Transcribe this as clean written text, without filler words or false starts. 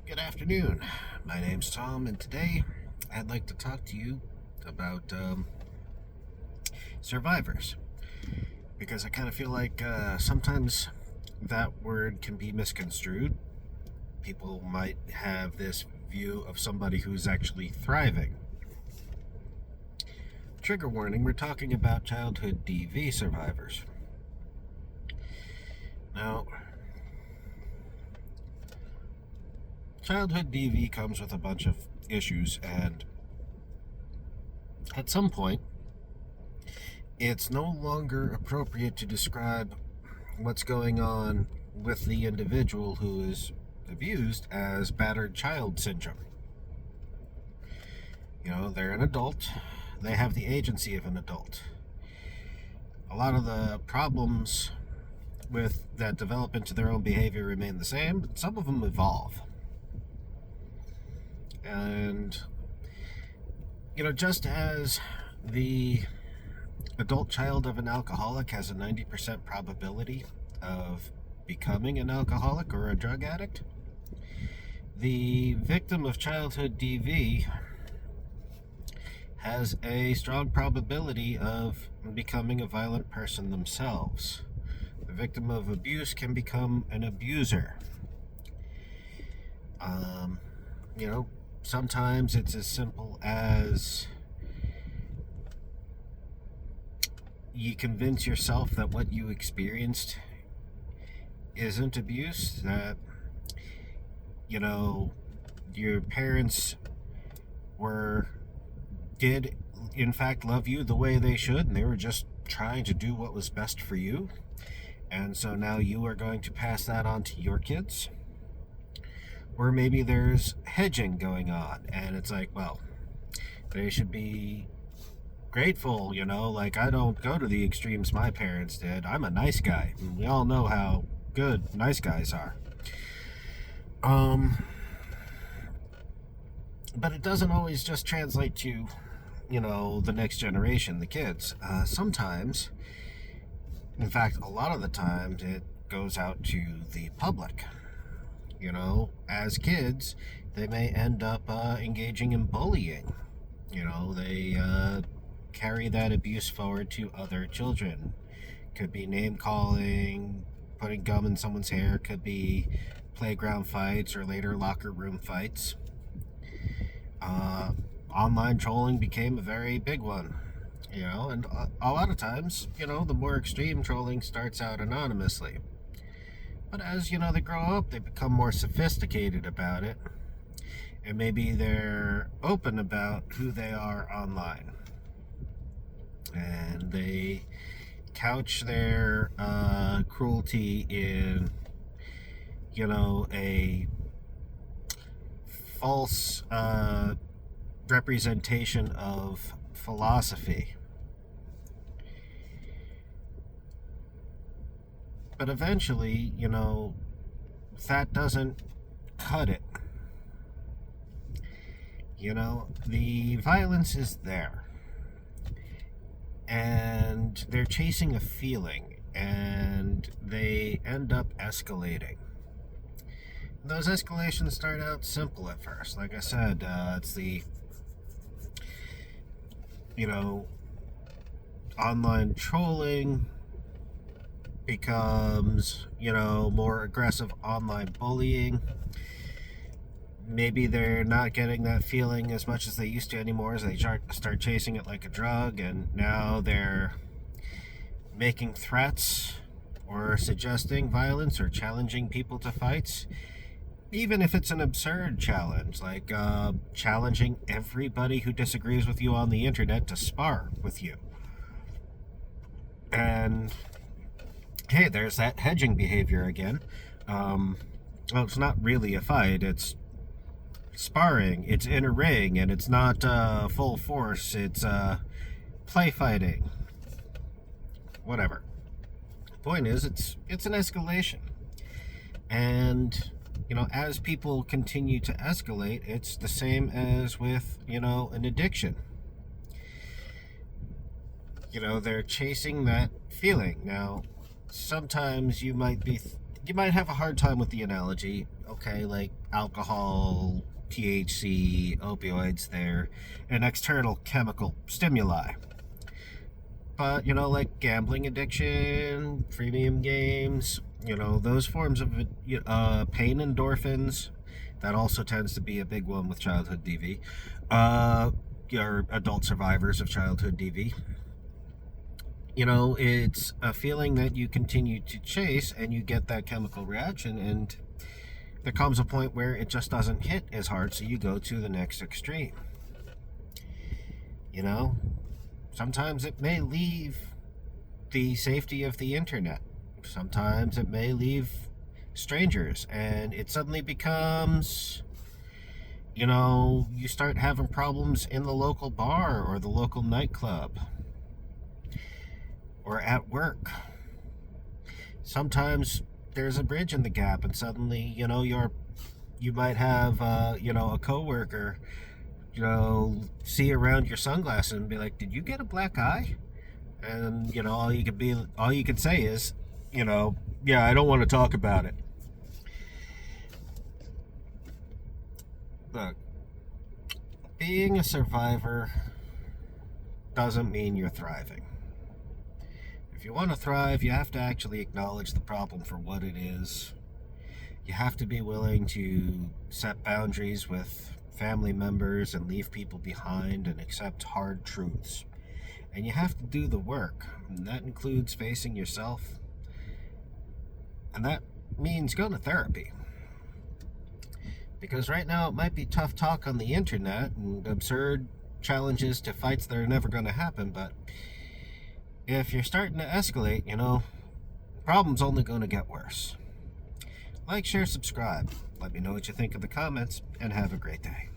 Good afternoon. My name's Tom, and today I'd like to talk to you about survivors because I kind of feel like sometimes that word can be misconstrued. People might have this view of somebody who's actually thriving. Trigger warning, we're talking about childhood DV survivors. Now, childhood DV comes with a bunch of issues, and at some point, it's no longer appropriate to describe what's going on with the individual who is abused as battered child syndrome. They're an adult, they have the agency of an adult. A lot of the problems with that develop into their own behavior remain the same, but some of them evolve. And, just as the adult child of an alcoholic has a 90% probability of becoming an alcoholic or a drug addict, the victim of childhood DV has a strong probability of becoming a violent person themselves. The victim of abuse can become an abuser. Sometimes it's as simple as you convince yourself that what you experienced isn't abuse, that your parents did in fact love you the way they should, and they were just trying to do what was best for you, and so now you are going to pass that on to your kids. Or maybe there's hedging going on, and it's like, well, they should be grateful, like I don't go to the extremes my parents did. I'm a nice guy, and we all know how good nice guys are. But it doesn't always just translate to, the next generation, the kids. Sometimes, in fact, a lot of the times, it goes out to the public. As kids, they may end up engaging in bullying. They carry that abuse forward to other children. Could be name calling, putting gum in someone's hair, could be playground fights or later locker room fights. Online trolling became a very big one. And a lot of times, the more extreme trolling starts out anonymously. But as, they grow up, they become more sophisticated about it. And maybe they're open about who they are online. And they couch their cruelty in, a false representation of philosophy. But eventually, that doesn't cut it. The violence is there. And they're chasing a feeling, and they end up escalating. Those escalations start out simple at first. Like I said, it's the, online trolling becomes, more aggressive online bullying. Maybe they're not getting that feeling as much as they used to anymore, as they start chasing it like a drug, and now they're making threats or suggesting violence or challenging people to fights, even if it's an absurd challenge, like challenging everybody who disagrees with you on the internet to spar with you. And hey, there's that hedging behavior again. Well, it's not really a fight, it's sparring, it's in a ring, and it's not full force, it's play fighting. Whatever. Point is, it's an escalation. And, as people continue to escalate, it's the same as with, an addiction. They're chasing that feeling. Now, sometimes you might have a hard time with the analogy. Okay, like alcohol, THC, opioids, they're an external chemical stimuli. But, like gambling addiction, freemium games, those forms of pain endorphins, that also tends to be a big one with childhood DV. Your adult survivors of childhood DV. It's a feeling that you continue to chase and you get that chemical reaction, and there comes a point where it just doesn't hit as hard, so you go to the next extreme. You know, Sometimes it may leave the safety of the internet. Sometimes it may leave strangers, and it suddenly becomes, you start having problems in the local bar or the local nightclub or at work. Sometimes there's a bridge in the gap, and suddenly, you might have, a coworker, see around your sunglasses and be like, "Did you get a black eye?" And all you can say is, "Yeah, I don't want to talk about it." Look, being a survivor doesn't mean you're thriving. If you want to thrive, you have to actually acknowledge the problem for what it is. You have to be willing to set boundaries with family members and leave people behind and accept hard truths. And you have to do the work. And that includes facing yourself. And that means going to therapy. Because right now it might be tough talk on the internet and absurd challenges to fights that are never going to happen, but if you're starting to escalate, the problem's only going to get worse. Like, share, subscribe. Let me know what you think in the comments, and have a great day.